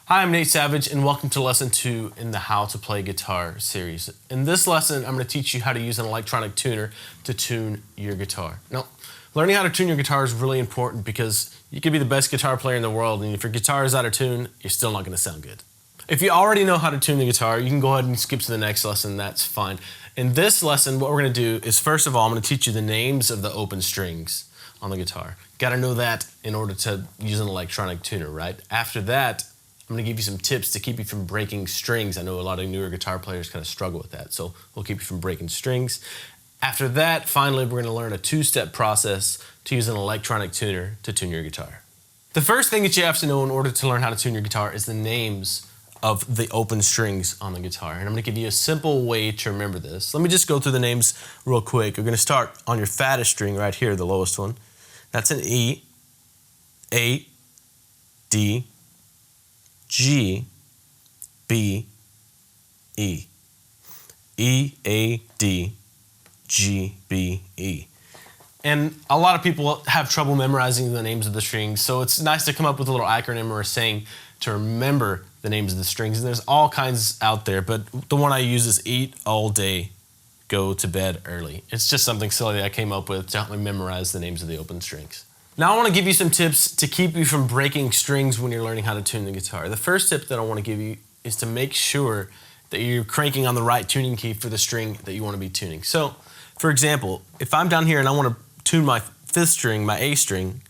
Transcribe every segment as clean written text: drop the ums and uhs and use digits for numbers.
Hi, I'm Nate Savage, and welcome to Lesson 2 in the How to Play Guitar series. In this lesson, I'm going to teach you how to use an electronic tuner to tune your guitar. Now, learning how to tune your guitar is really important because you could be the best guitar player in the world, and if your guitar is out of tune, you're still not going to sound good. If you already know how to tune the guitar, you can go ahead and skip to the next lesson, that's fine. In this lesson, what we're going to do is, first of all, I'm going to teach you the names of the open strings on the guitar. Got to know that in order to use an electronic tuner, right? After that, I'm going to give you some tips to keep you from breaking strings. I know a lot of newer guitar players kind of struggle with that, so we'll keep you from breaking strings. After that, finally, we're going to learn a two-step process to use an electronic tuner to tune your guitar. The first thing that you have to know in order to learn how to tune your guitar is the names of the open strings on the guitar. And I'm going to give you a simple way to remember this. Let me just go through the names real quick. We're going to start on your fattest string right here, the lowest one. That's an E, A, D, G, B, E. E, A, D, G, B, E. And a lot of people have trouble memorizing the names of the strings, so it's nice to come up with a little acronym or a saying to remember the names of the strings. And there's all kinds out there, but the one I use is eat all day, go to bed early. It's just something silly that I came up with to help me memorize the names of the open strings. Now I want to give you some tips to keep you from breaking strings when you're learning how to tune the guitar. The first tip that I want to give you is to make sure that you're cranking on the right tuning key for the string that you want to be tuning. So, for example, if I'm down here and I want to tune my fifth string, my A string,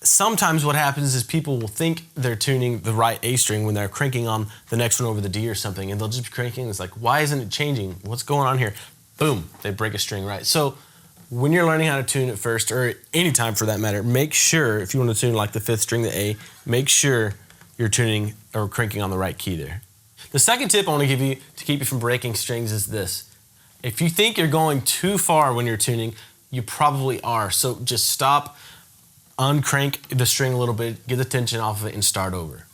sometimes what happens is people will think they're tuning the right A string when they're cranking on the next one over the D or something, and they'll just be cranking. It's like, why isn't it changing? What's going on here? Boom, they break a string, right? So when you're learning how to tune it first, or any time for that matter, make sure, if you want to tune like the fifth string, the A, make sure you're tuning or cranking on the right key there. The second tip I want to give you to keep you from breaking strings is this. If you think you're going too far when you're tuning, you probably are. So just stop, uncrank the string a little bit, get the tension off of it, and start over.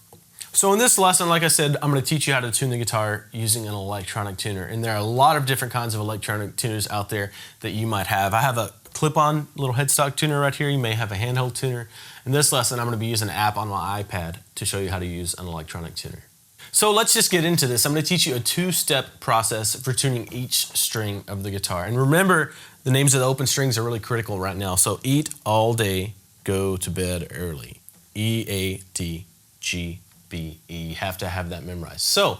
So in this lesson, like I said, I'm going to teach you how to tune the guitar using an electronic tuner. And there are a lot of different kinds of electronic tuners out there that you might have. I have a clip-on little headstock tuner right here. You may have a handheld tuner. In this lesson, I'm going to be using an app on my iPad to show you how to use an electronic tuner. So let's just get into this. I'm going to teach you a two-step process for tuning each string of the guitar. And remember, the names of the open strings are really critical right now. So eat all day, go to bed early. E, A, D, G, B, E. You have to have that memorized. So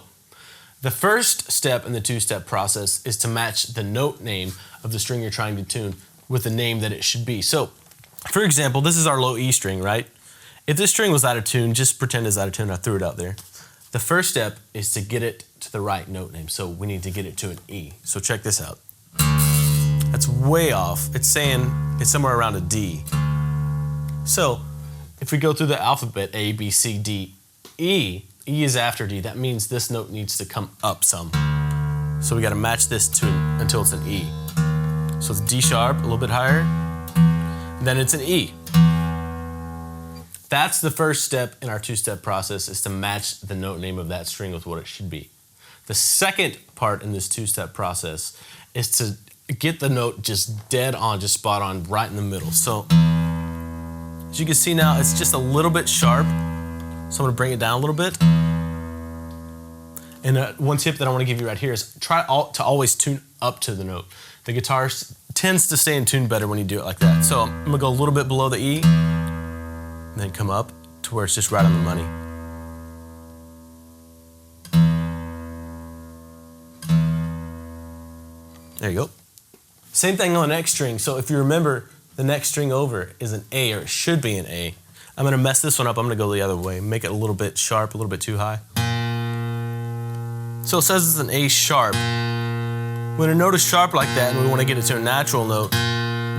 the first step in the two-step process is to match the note name of the string you're trying to tune with the name that it should be. So for example, this is our low E string, right? If this string was out of tune, just pretend it's out of tune. I threw it out there. The first step is to get it to the right note name. So we need to get it to an E. So check this out. That's way off. It's saying it's somewhere around a D. So if we go through the alphabet, A, B, C, D, E, E is after D. That means this note needs to come up some. So we got to match this to until it's an E. So it's D sharp, a little bit higher, and then it's an E. That's the first step in our two-step process, is to match the note name of that string with what it should be. The second part in this two-step process is to get the note just dead on, just spot on, right in the middle. So as you can see now, it's just a little bit sharp. So I'm gonna bring it down a little bit. And one tip that I wanna give you right here is try to always tune up to the note. The guitar tends to stay in tune better when you do it like that. So I'm gonna go a little bit below the E, and then come up to where it's just right on the money. There you go. Same thing on the next string. So if you remember, the next string over is an A, or it should be an A. I'm gonna mess this one up. I'm gonna go the other way, make it a little bit sharp, a little bit too high. So it says it's an A sharp. When a note is sharp like that and we wanna get it to a natural note,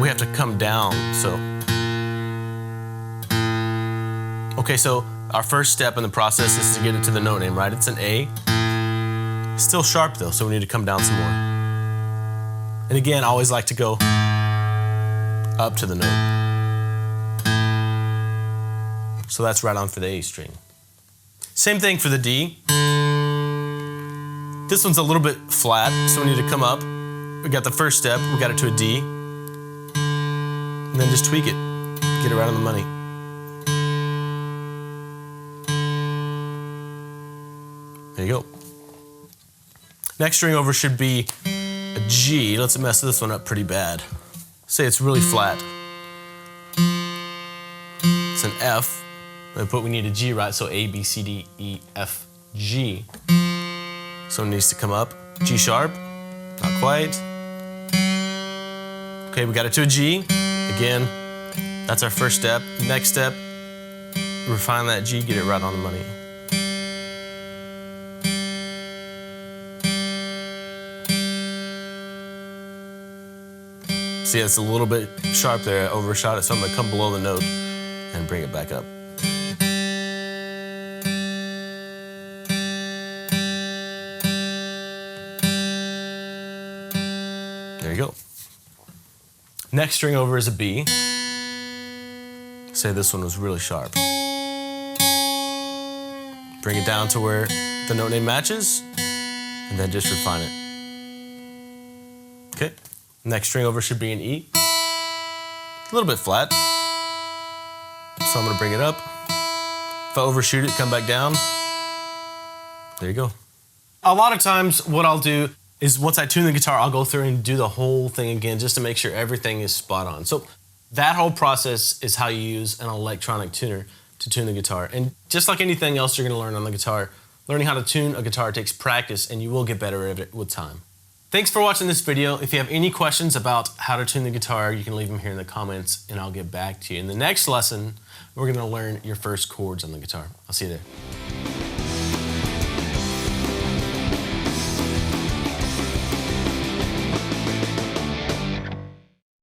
we have to come down, so. Okay, so our first step in the process is to get it to the note name, right? It's an A. Still sharp though, so we need to come down some more. And again, I always like to go up to the note. So that's right on for the A string. Same thing for the D. This one's a little bit flat, so we need to come up. We got the first step, we got it to a D. And then just tweak it, get it right on the money. There you go. Next string over should be a G. Let's mess this one up pretty bad. Say it's really flat. It's an F. But we need a G, right? So A, B, C, D, E, F, G. So it needs to come up. G sharp. Not quite. Okay, we got it to a G. Again, that's our first step. Next step, refine that G, get it right on the money. See, it's a little bit sharp there. I overshot it, so I'm gonna come below the note and bring it back up. There you go. Next string over is a B. Say this one was really sharp. Bring it down to where the note name matches, and then just refine it. Okay. Next string over should be an E. A little bit flat. So I'm gonna bring it up. If I overshoot it, come back down. There you go. A lot of times what I'll do is once I tune the guitar, I'll go through and do the whole thing again just to make sure everything is spot on. So that whole process is how you use an electronic tuner to tune the guitar. And just like anything else you're gonna learn on the guitar, learning how to tune a guitar takes practice and you will get better at it with time. Thanks for watching this video. If you have any questions about how to tune the guitar, you can leave them here in the comments and I'll get back to you. In the next lesson, we're gonna learn your first chords on the guitar. I'll see you there.